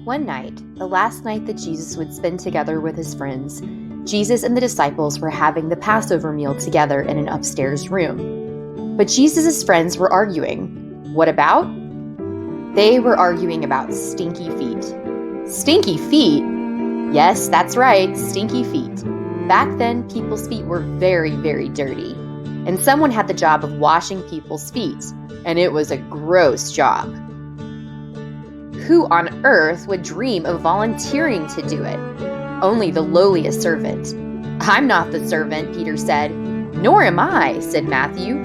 One night, the last night that Jesus would spend together with his friends, Jesus and the disciples were having the Passover meal together in an upstairs room. But Jesus' friends were arguing. What about? They were arguing about stinky feet. Stinky feet? Yes, that's right, stinky feet. Back then, people's feet were very, very dirty. And someone had the job of washing people's feet, and it was a gross job. Who on earth would dream of volunteering to do it? Only the lowliest servant. I'm not the servant, Peter said. Nor am I, said Matthew.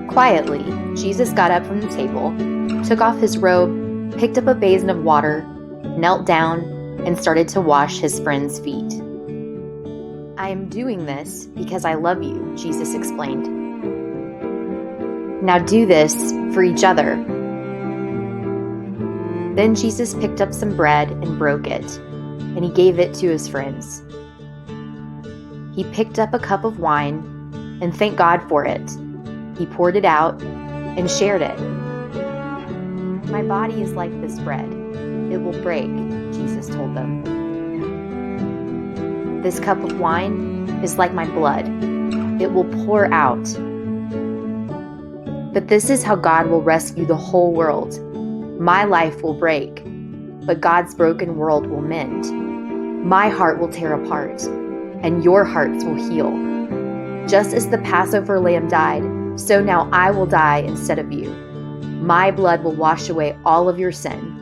Quietly, Jesus got up from the table, took off his robe, picked up a basin of water, knelt down, and started to wash his friends' feet. I am doing this because I love you, Jesus explained. Now do this for each other. Then Jesus picked up some bread and broke it, and he gave it to his friends. He picked up a cup of wine and thanked God for it. He poured it out and shared it. My body is like this bread. It will break, Jesus told them. This cup of wine is like my blood. It will pour out. But this is how God will rescue the whole world. My life will break, but God's broken world will mend. My heart will tear apart, and your hearts will heal. Just as the Passover lamb died, so now I will die instead of you. My blood will wash away all of your sin,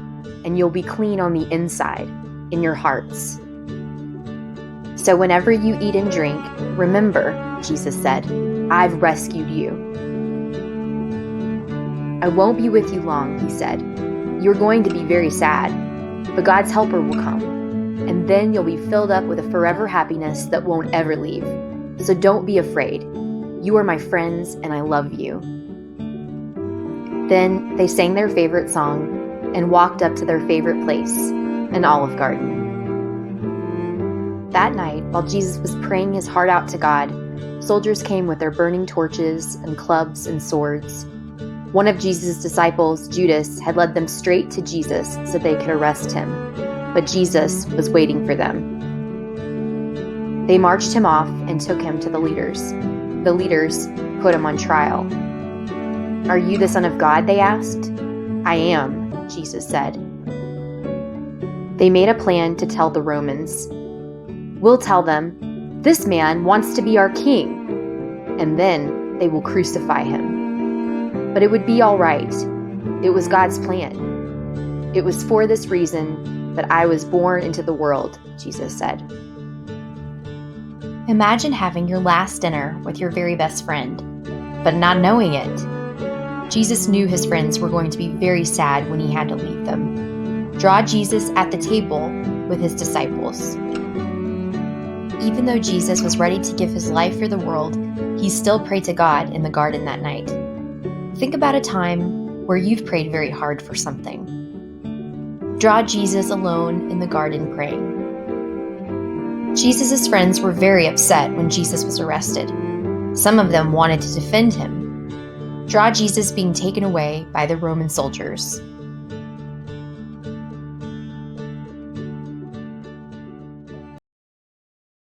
and you'll be clean on the inside, in your hearts. So whenever you eat and drink, remember, Jesus said, I've rescued you. I won't be with you long, he said. You're going to be very sad, but God's helper will come, and then you'll be filled up with a forever happiness that won't ever leave. So don't be afraid. You are my friends, and I love you. Then they sang their favorite song and walked up to their favorite place, an Olive Garden. That night, while Jesus was praying his heart out to God, soldiers came with their burning torches and clubs and swords. One of Jesus' disciples, Judas, had led them straight to Jesus so they could arrest him, but Jesus was waiting for them. They marched him off and took him to the leaders. The leaders put him on trial. Are you the Son of God? They asked. I am, Jesus said. They made a plan to tell the Romans. We'll tell them, this man wants to be our king, and then they will crucify him. But it would be all right. It was God's plan. It was for this reason that I was born into the world, Jesus said. Imagine having your last dinner with your very best friend, but not knowing it. Jesus knew his friends were going to be very sad when he had to leave them. Draw Jesus at the table with his disciples. Even though Jesus was ready to give his life for the world, he still prayed to God in the garden that night. Think about a time where you've prayed very hard for something. Draw Jesus alone in the garden praying. Jesus' friends were very upset when Jesus was arrested. Some of them wanted to defend him. Draw Jesus being taken away by the Roman soldiers.